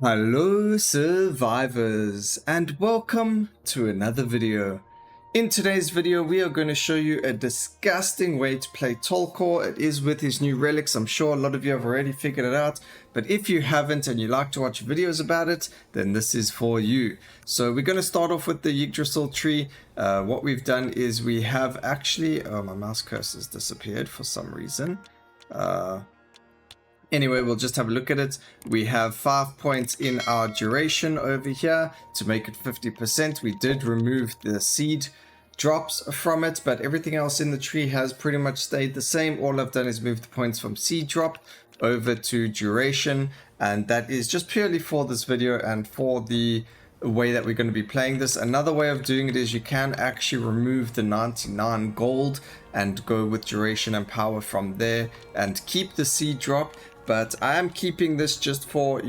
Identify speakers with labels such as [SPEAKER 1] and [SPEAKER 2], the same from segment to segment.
[SPEAKER 1] Hello survivors and welcome to another video. In today's video we are going to show you a disgusting way to play Talkor. It is with his new relics. I'm sure a lot of you have already figured it out, but if you haven't and you like to watch videos about it, then this is for you. So we're going to start off with the Yggdrasil tree. What we've done is we have actually... Oh, my mouse cursor has disappeared for some reason. Anyway, we'll just have a look at it. We have 5 points in our duration over here to make it 50%. We did remove the seed drops from it, but everything else in the tree has pretty much stayed the same. All I've done is move the points from seed drop over to duration, and that is just purely for this video and for the way that we're going to be playing this. Another way of doing it is you can actually remove the 99 gold and go with duration and power from there and keep the seed drop. But I am keeping this just for,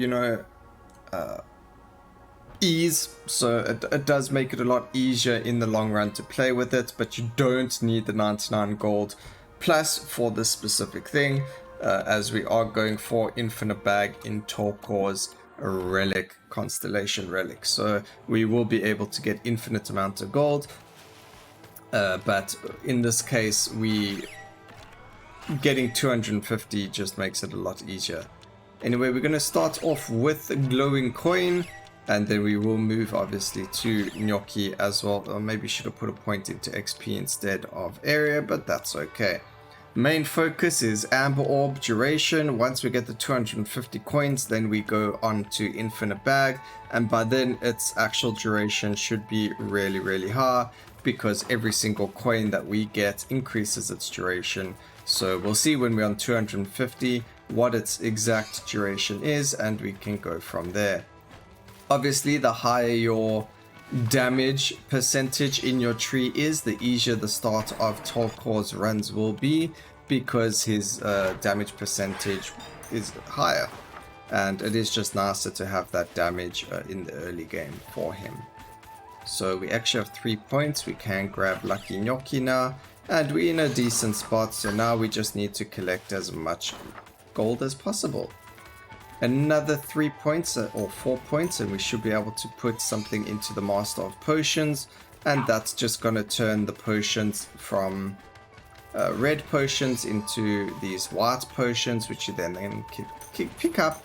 [SPEAKER 1] ease. So it does make it a lot easier in the long run to play with it. But you don't need the 99 gold plus for this specific thing, as we are going for infinite bag in Talkor's relic, Constellation relic. So we will be able to get infinite amount of gold. But in this case, getting 250 just makes it a lot easier. Anyway, we're going to start off with a glowing coin, and then we will move obviously to gnocchi as well. Or maybe should have put a point into XP instead of area, but that's okay. Main focus is amber orb duration. Once we get the 250 coins, then we go on to infinite bag, and by then its actual duration should be really high, because every single coin that we get increases its duration. So we'll see when we're on 250 what its exact duration is, and we can go from there. Obviously, the higher your damage percentage in your tree is, the easier the start of Talkor's runs will be, because his damage percentage is higher. And it is just nicer to have that damage in the early game for him. So we actually have 3 points. We can grab Lucky Gnocchi now. And we're in a decent spot, so now we just need to collect as much gold as possible. Another 3 points or 4 points, and we should be able to put something into the Master of Potions, and that's just going to turn the potions from red potions into these white potions, which you then pick up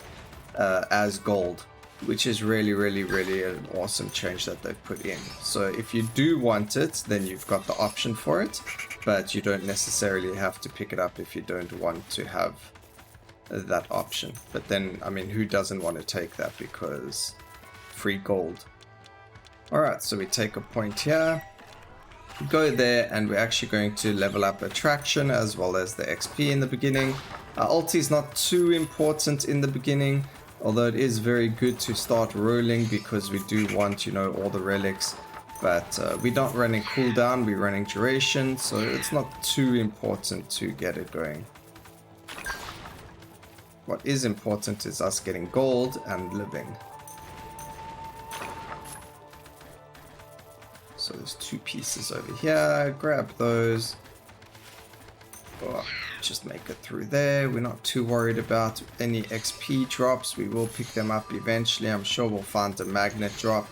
[SPEAKER 1] as gold, which is really an awesome change that they've put in. So if you do want it, then you've got the option for it, but you don't necessarily have to pick it up if you don't want to have that option. But then, I mean, who doesn't want to take that, because free gold. Alright, so we take a point here, go there, and we're actually going to level up attraction as well as the XP in the beginning. Ulti is not too important in the beginning, although it is very good to start rolling, because we do want, all the relics. But we're not running cooldown, we're running duration, so it's not too important to get it going. What is important is us getting gold and living. So there's 2 pieces over here, grab those. Oh, just make it through there. We're not too worried about any XP drops. We will pick them up eventually. I'm sure we'll find a magnet drop.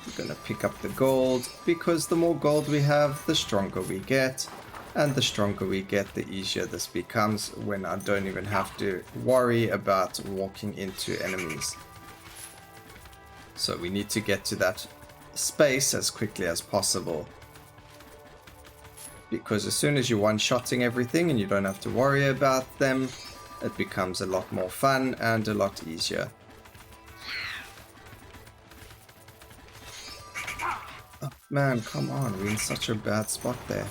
[SPEAKER 1] We're going to pick up the gold, because the more gold we have, the stronger we get. And the stronger we get, the easier this becomes, when I don't even have to worry about walking into enemies. So we need to get to that space as quickly as possible, because as soon as you're one-shotting everything and you don't have to worry about them, it becomes a lot more fun and a lot easier. Oh, man, come on, we're in such a bad spot there.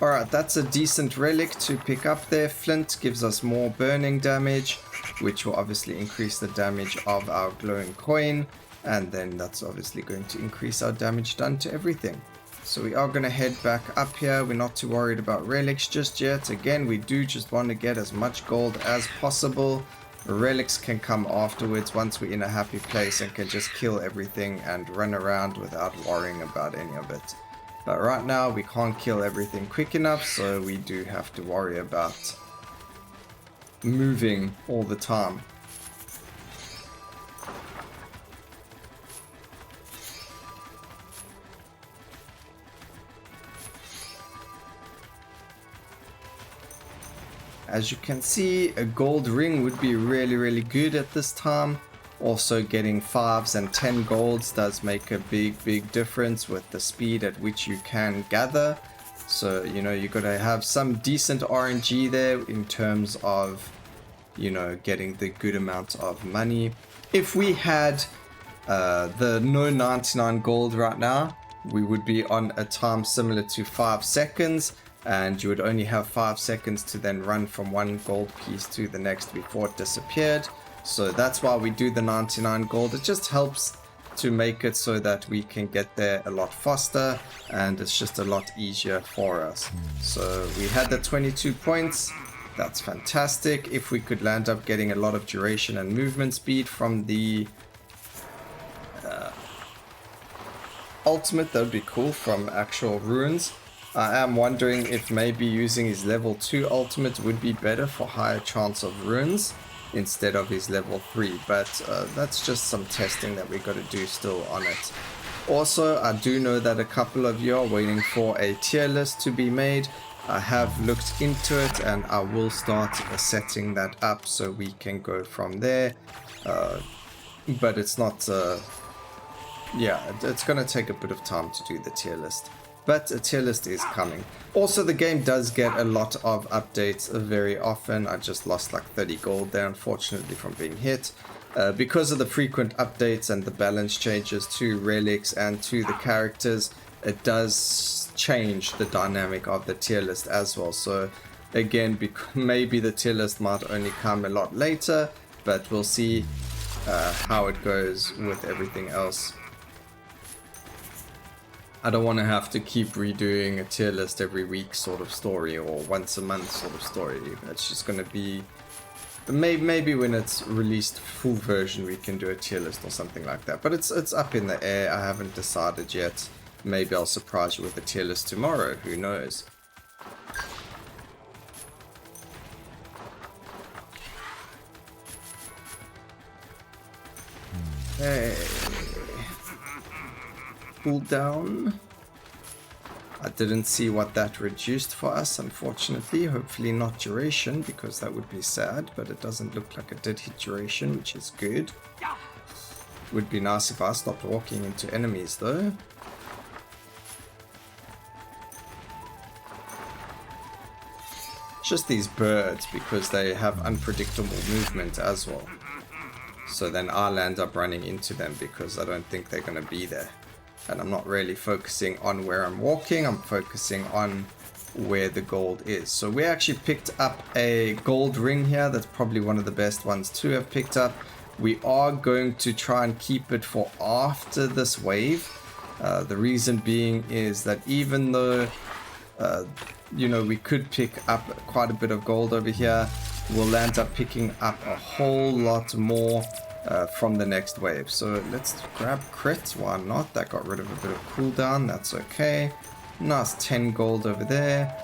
[SPEAKER 1] Alright, that's a decent relic to pick up there. Flint gives us more burning damage, which will obviously increase the damage of our glowing coin, and then that's obviously going to increase our damage done to everything. So we are going to head back up here. We're not too worried about relics just yet. Again, we do just want to get as much gold as possible. Relics can come afterwards once we're in a happy place and can just kill everything and run around without worrying about any of it. But right now we can't kill everything quick enough, so we do have to worry about moving all the time. as you can see, a gold ring would be really good at this time. Also getting 5s and 10 golds does make a big difference with the speed at which you can gather. So, you know, you gotta have some decent RNG there in terms of, you know, getting the good amount of money. If we had the no 99 gold right now, we would be on a time similar to 5 seconds, and you would only have 5 seconds to then run from one gold piece to the next before it disappeared. So that's why we do the 99 gold. It just helps to make it so that we can get there a lot faster, and it's just a lot easier for us. So we had the 22 points. That's fantastic. If we could land up getting a lot of duration and movement speed from the ultimate, that would be cool, from actual runes. I am wondering if maybe using his level 2 ultimate would be better for higher chance of runes instead of his level 3, but that's just some testing that we got to do still on it. Also, I do know that a couple of you are waiting for a tier list to be made. I have looked into it, and I will start setting that up so we can go from there, but it's not yeah, it's gonna take a bit of time to do the tier list, but a tier list is coming. Also, the game does get a lot of updates very often. I just lost like 30 gold there, unfortunately, from being hit. Because of the frequent updates and the balance changes to relics and to the characters, it does change the dynamic of the tier list as well. So again, maybe the tier list might only come a lot later, but we'll see how it goes with everything else. I don't want to have to keep redoing a tier list every week sort of story, or once a month sort of story. It's just going to be... Maybe when it's released full version we can do a tier list or something like that. But it's up in the air. I haven't decided yet. Maybe I'll surprise you with a tier list tomorrow. Who knows? Hey. Cooldown. I didn't see what that reduced for us, unfortunately. Hopefully not duration, because that would be sad, but it doesn't look like it did hit duration, which is good. Would be nice if I stopped walking into enemies though. Just these birds, because they have unpredictable movement as well. So then I'll end up running into them because I don't think they're going to be there. And I'm not really focusing on where I'm walking, I'm focusing on where the gold is. So we actually picked up a gold ring here. That's probably one of the best ones to have picked up. We are going to try and keep it for after this wave. The reason being is that even though you know, we could pick up quite a bit of gold over here, we'll end up picking up a whole lot more from the next wave. So let's grab crit, why not? That got rid of a bit of cooldown, that's okay. Nice 10 gold over there.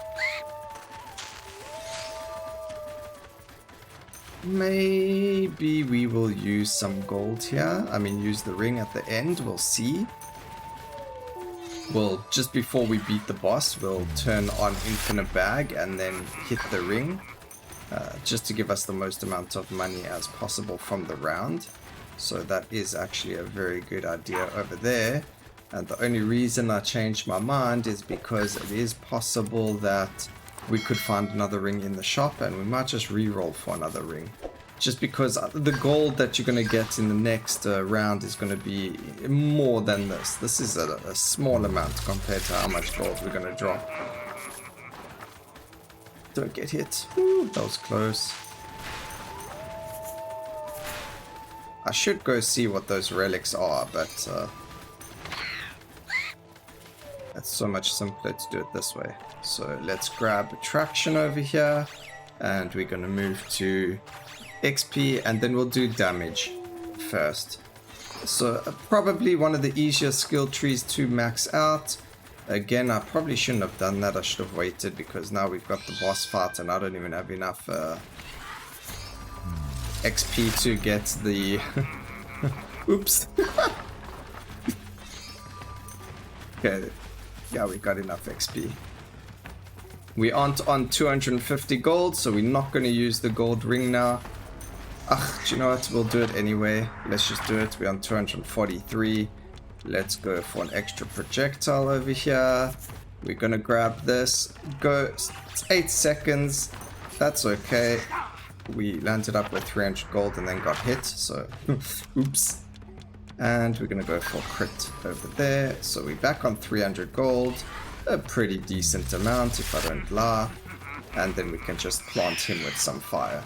[SPEAKER 1] Maybe we will use some gold here. I mean, use the ring at the end, we'll see. Well, just before we beat the boss, we'll turn on infinite bag and then hit the ring. Just to give us the most amount of money as possible from the round. So that is actually a very good idea over there. And the only reason I changed my mind is because it is possible that we could find another ring in the shop, and we might just re-roll for another ring. Just because the gold that you're going to get in the next round is going to be more than this. This is a small amount compared to how much gold we're going to drop. Don't get hit. Ooh, that was close. I should go see what those relics are, but it's so much simpler to do it this way. So let's grab attraction over here, and we're going to move to XP, and then we'll do damage first. So probably one of the easier skill trees to max out. Again, I probably shouldn't have done that. I should have waited, because now we've got the boss fight and I don't even have enough XP to get the... Oops. Okay, yeah, we got enough XP. We aren't on 250 gold, so we're not going to use the gold ring now. Ugh, do you know what? We'll do it anyway. Let's just do it. We're on 243. Let's go for an extra projectile over here. We're going to grab this. Go. It's 8 seconds. That's okay. We landed up with 300 gold and then got hit, so oops. And we're going to go for crit over there. So we're back on 300 gold. A pretty decent amount, if I don't lie. And then we can just plant him with some fire.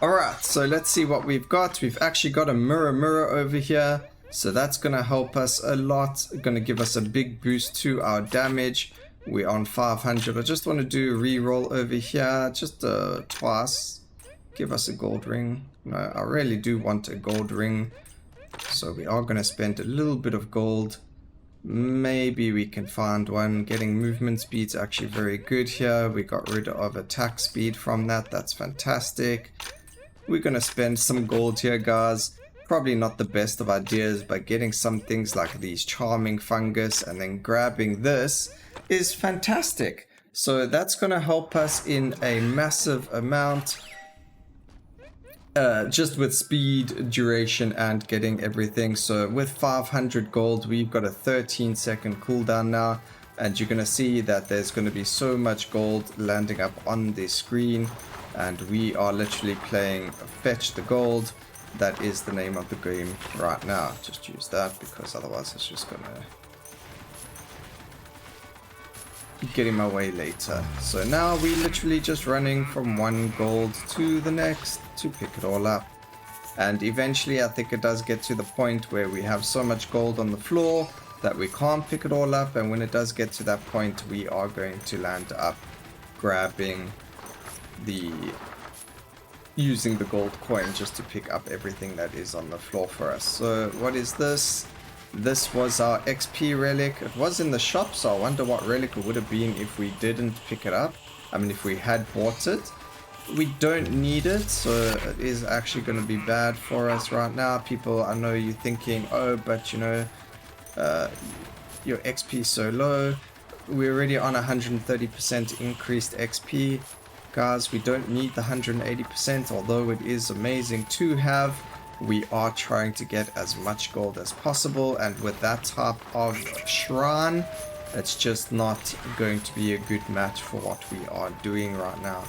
[SPEAKER 1] Alright, so let's see what we've got. We've actually got a mirror over here. So that's going to help us a lot. Going to give us a big boost to our damage. We're on 500. I just want to do a reroll over here. Just twice. Give us a gold ring. No, I really do want a gold ring. So we are going to spend a little bit of gold. Maybe we can find one. Getting movement speed's actually very good here. We got rid of attack speed from that. That's fantastic. We're going to spend some gold here, guys. Probably not the best of ideas, but getting some things like these charming fungus and then grabbing this is fantastic. So that's going to help us in a massive amount. Just with speed, duration, and getting everything. So with 500 gold, we've got a 13-second cooldown now. And you're going to see that there's going to be so much gold landing up on the screen. And we are literally playing Fetch the Gold. That is the name of the game right now. Just use that because otherwise it's just going to get in my way later. So now we literally just running from one gold to the next to pick it all up. And eventually I think it does get to the point where we have so much gold on the floor that we can't pick it all up. And when it does get to that point, we are going to land up grabbing using the gold coin just to pick up everything that is on the floor for us. So what is this? This was our XP relic. It was in the shop, so I wonder what relic it would have been if we didn't pick it up. I mean, if we had bought it. We don't need it, so it is actually going to be bad for us right now. People, I know you're thinking, oh, but you know, your XP is so low. We're already on 130% increased XP. Guys, we don't need the 180%, although it is amazing to have. We are trying to get as much gold as possible, and with that type of shrine, it's just not going to be a good match for what we are doing right now.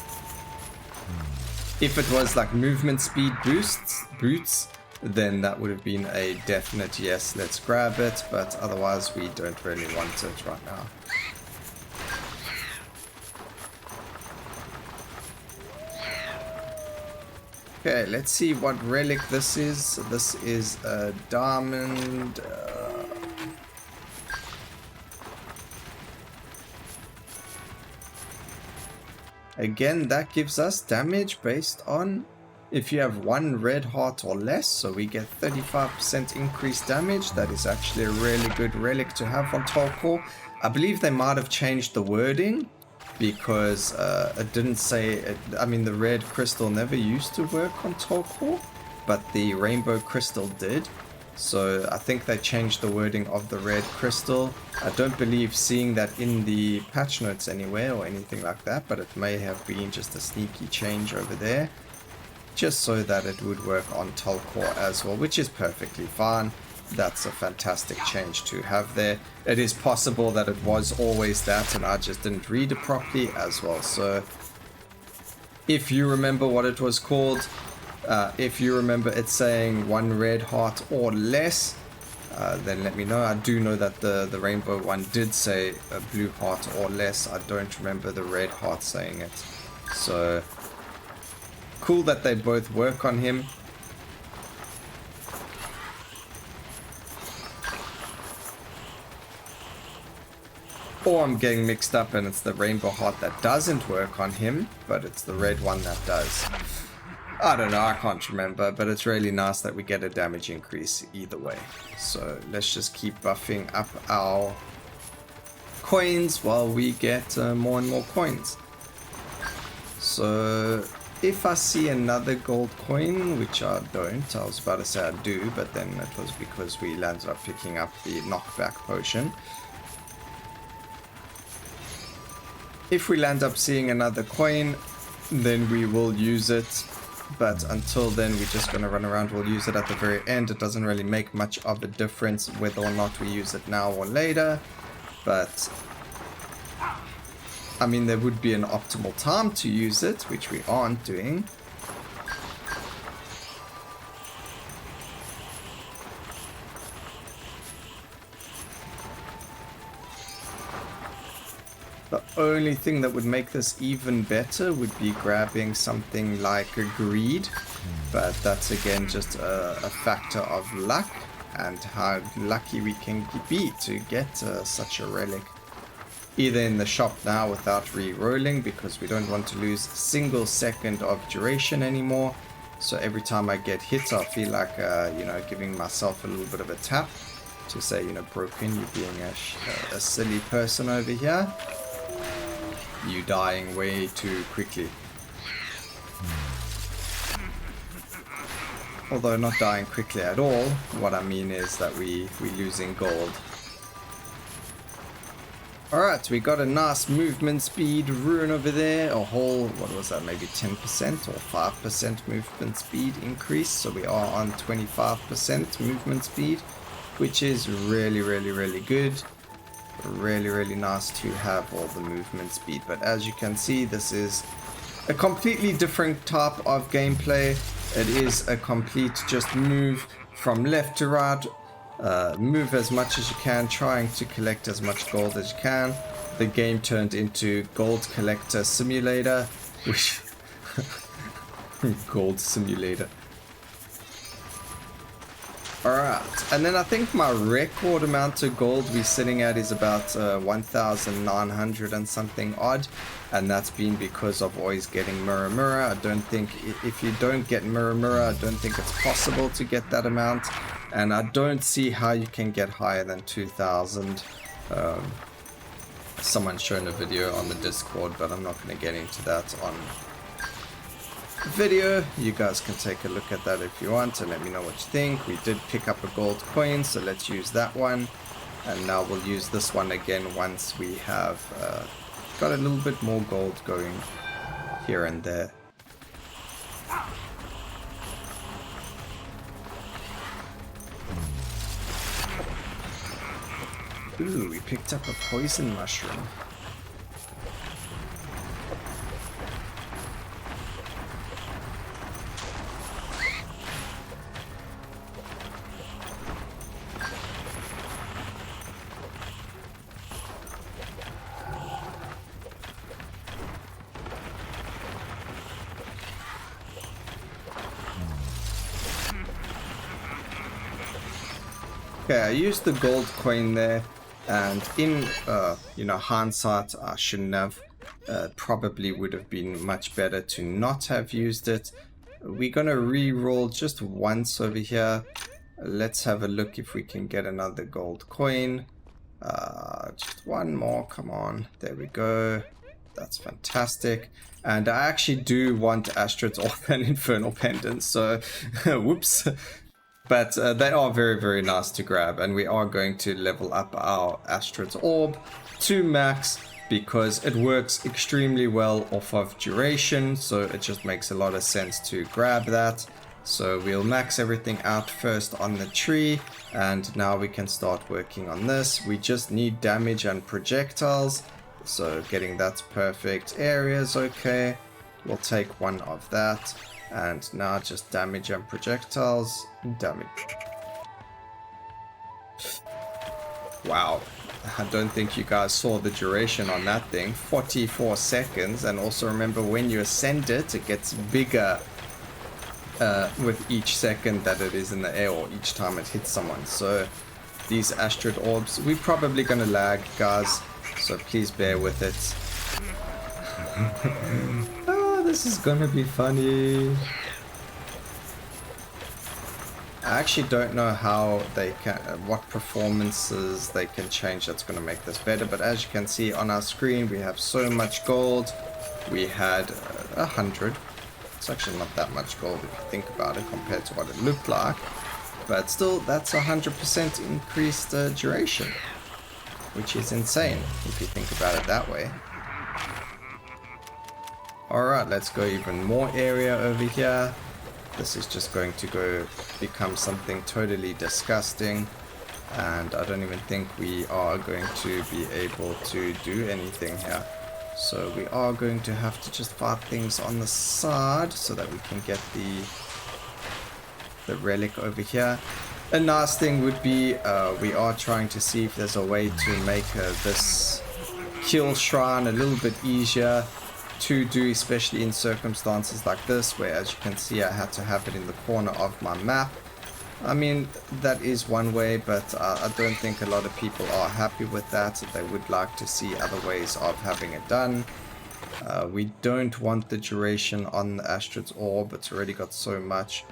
[SPEAKER 1] If it was like movement speed boots, then that would have been a definite yes, let's grab it, but otherwise we don't really want it right now. Okay, let's see what relic this is. This is a diamond. Again, that gives us damage based on if you have one red heart or less. So we get 35% increased damage. That is actually a really good relic to have on Talkor. I believe they might have changed the wording, because it didn't say it. I mean, the red crystal never used to work on Talkor, but the rainbow crystal did. So I think they changed the wording of the red crystal. I don't believe seeing that in the patch notes anywhere or anything like that, but it may have been just a sneaky change over there, just so that it would work on Talkor as well, which is perfectly fine. That's a fantastic change to have there. It is possible that it was always that and I just didn't read it properly as well. So if you remember what it was called, if you remember it saying one red heart or less, then let me know. I do know that the rainbow one did say a blue heart or less. I don't remember the red heart saying it. So cool that they both work on him. Or I'm getting mixed up and it's the rainbow heart that doesn't work on him, but it's the red one that does. I don't know, I can't remember, but it's really nice that we get a damage increase either way. So let's just keep buffing up our coins while we get more and more coins. So if I see another gold coin, which I don't, I was about to say I do, but then it was because we landed up picking up the knockback potion. If we land up seeing another coin, then we will use it. But until then, we're just going to run around. We'll use it at the very end. It doesn't really make much of a difference whether or not we use it now or later. But, I mean, there would be an optimal time to use it, which we aren't doing. The only thing that would make this even better would be grabbing something like a greed, but that's again just a factor of luck and how lucky we can be to get such a relic. Either in the shop now without re-rolling, because we don't want to lose a single second of duration anymore. So every time I get hit, I feel like, you know, giving myself a little bit of a tap to say, you know, broken, you being a silly person over here. You dying way too quickly. Although not dying quickly at all, what I mean is that we losing gold. Alright, we got a nice movement speed rune over there. A whole, what was that, maybe 10% or 5% movement speed increase. So we are on 25% movement speed, which is really good. Really nice to have all the movement speed, but as you can see, this is a completely different type of gameplay. It is a complete just move from left to right, move as much as you can, trying to collect as much gold as you can. The game turned into Gold Collector Simulator, which Gold Simulator. Alright, and then I think my record amount of gold we're sitting at is about 1,900 and something odd, and that's been because of always getting mirror. I don't think, if you don't get mirror, I don't think it's possible to get that amount, and I don't see how you can get higher than 2,000. Someone's shown a video on the Discord, but I'm not going to get into that on video. You guys can take a look at that if you want and let me know what you think. We did pick up a gold coin, so let's use that one, and now we'll use this one again once we have got a little bit more gold going here and there. Ooh, we picked up a poison mushroom. Okay, I used the gold coin there, and in you know, hindsight, I shouldn't have. Probably would have been much better to not have used it. We're gonna re-roll just once over here. Let's have a look if we can get another gold coin. Just one more, come on, there we go. That's fantastic. And I actually do want Astrid's Orb and Infernal Pendants, so whoops. But they are very nice to grab, and we are going to level up our Astrid's Orb to max because it works extremely well off of duration, so it just makes a lot of sense to grab that. So we'll max everything out first on the tree, and now we can start working on this. We just need damage and projectiles, so getting that perfect area is okay. We'll take one of that. And now just damage and projectiles. Damage. Wow. I don't think you guys saw the duration on that thing. 44 seconds. And also remember, when you ascend it, it gets bigger with each second that it is in the air, or each time it hits someone. So these Astrid Orbs, we're probably going to lag, guys. So please bear with it. This is gonna be funny. I actually don't know how they can, what performances they can change that's gonna make this better, but as you can see on our screen, we have so much gold. We had 100. It's actually not that much gold if you think about it compared to what it looked like, but still, that's 100% increased duration, which is insane if you think about it that way. Alright, let's go even more area over here. This is just going to go become something totally disgusting. And I don't even think we are going to be able to do anything here. So we are going to have to just fight things on the side so that we can get the relic over here. A nice thing would be we are trying to see if there's a way to make this kill shrine a little bit easier to do, especially in circumstances like this, where as you can see I had to have it in the corner of my map. I mean, that is one way, but I don't think a lot of people are happy with that. They would like to see other ways of having it done. We don't want the duration on the Astrid's orb. It's already got so much.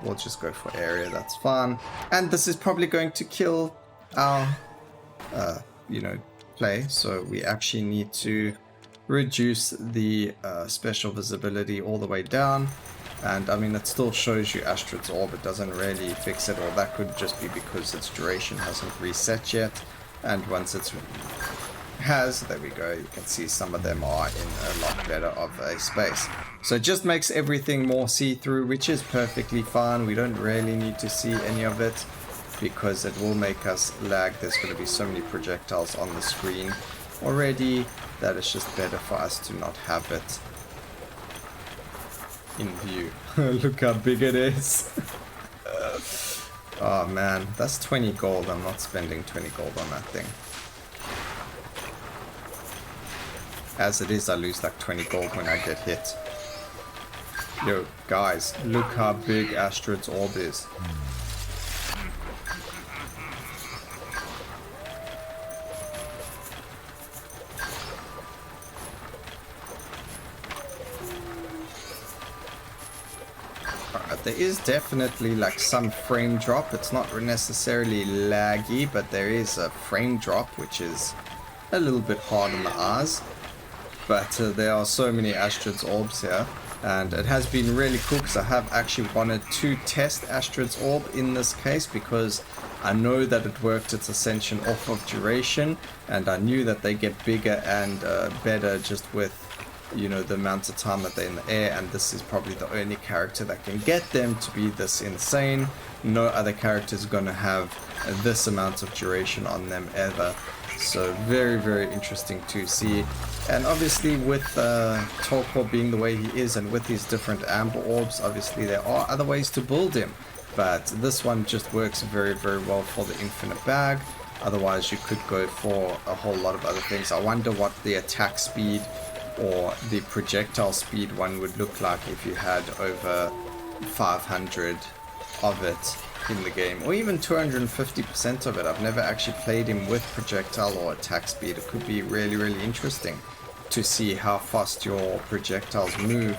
[SPEAKER 1] We'll just go for area, that's fine. And this is probably going to kill our, play. So we actually need to reduce the special visibility all the way down. And I mean, it still shows you Astrid's orb, it doesn't really fix it, or that could just be because its duration hasn't reset yet. And once it's there we go, you can see some of them are in a lot better of a space. So it just makes everything more see-through, which is perfectly fine. We don't really need to see any of it because it will make us lag. There's going to be so many projectiles on the screen already that it's just better for us to not have it in view. Look how big it is. Oh man, that's 20 gold. I'm not spending 20 gold on that thing. As it is, I lose like 20 gold when I get hit. Yo, guys, look how big Astrid's orb is. There is definitely like some frame drop. It's not necessarily laggy, but there is a frame drop, which is a little bit hard on the eyes. But there are so many Astrid's orbs here, and it has been really cool because I have actually wanted to test Astrid's orb in this case because I know that it worked its ascension off of duration, and I knew that they get bigger and better just with, you know, the amount of time that they're in the air, and this is probably the only character that can get them to be this insane. No other character is going to have this amount of duration on them ever. So very, very interesting to see. And obviously with Talkor being the way he is and with his different amber orbs, obviously there are other ways to build him. But this one just works very, very well for the infinite bag. Otherwise you could go for a whole lot of other things. I wonder what the attack speed or the projectile speed one would look like if you had over 500 of it in the game, or even 250% of it. I've never actually played him with projectile or attack speed. It could be really, really interesting to see how fast your projectiles move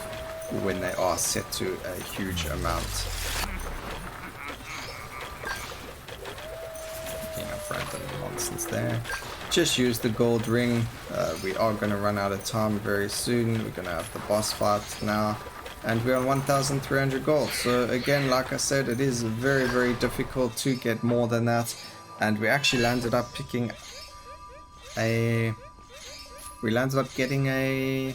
[SPEAKER 1] when they are set to a huge amount. Picking up random nonsense there. Just use the gold ring. We are going to run out of time very soon. We're going to have the boss fight now, and we're on 1,300 gold. So again, like I said, it is very, very difficult to get more than that. And we actually landed up picking a... We landed up getting a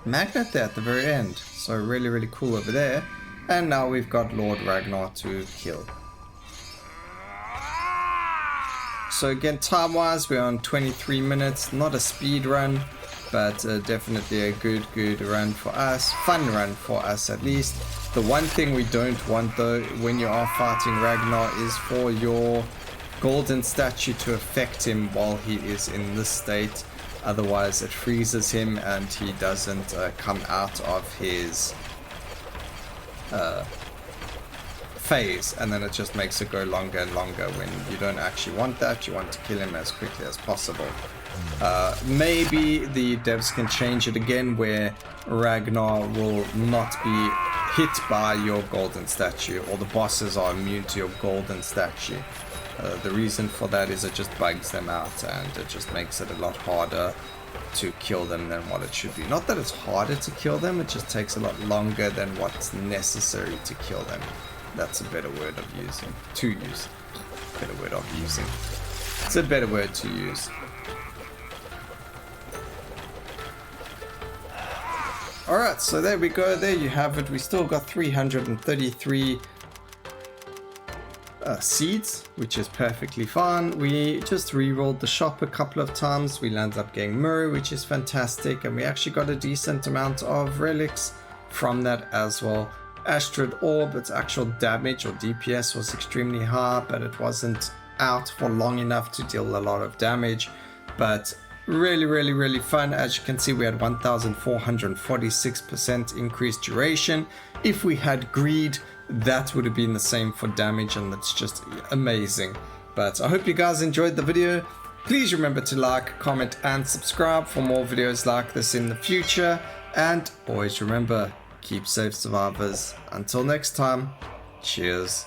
[SPEAKER 1] magnet there at the very end. So really, really cool over there. And now we've got Lord Ragnar to kill. So again, time-wise, we're on 23 minutes. Not a speed run, but definitely a good run for us. Fun run for us, at least. The one thing we don't want, though, when you are fighting Ragnar is for your golden statue to affect him while he is in this state. Otherwise, it freezes him and he doesn't come out of his phase, and then it just makes it go longer and longer when you don't actually want that. You want to kill him as quickly as possible. Maybe the devs can change it again where Ragnar will not be hit by your golden statue, or the bosses are immune to your golden statue. The reason for that is it just bugs them out, and it just makes it a lot harder to kill them than what it should be. Not that it's harder to kill them, it just takes a lot longer than what's necessary to kill them. That's a better word of using. To use. Better word of using. It's a better word to use. Alright, so there we go. There you have it. We still got 333 seeds, which is perfectly fine. We just re-rolled the shop a couple of times. We landed up getting Murray, which is fantastic. And we actually got a decent amount of relics from that as well. Astrid orb, its actual damage or DPS was extremely high, but it wasn't out for long enough to deal a lot of damage. But really fun. As you can see, we had 1446% increased duration. If we had greed, that would have been the same for damage, and that's just amazing. But I hope you guys enjoyed the video. Please remember to like, comment and subscribe for more videos like this in the future. And always remember, keep safe, survivors. Until next time, cheers.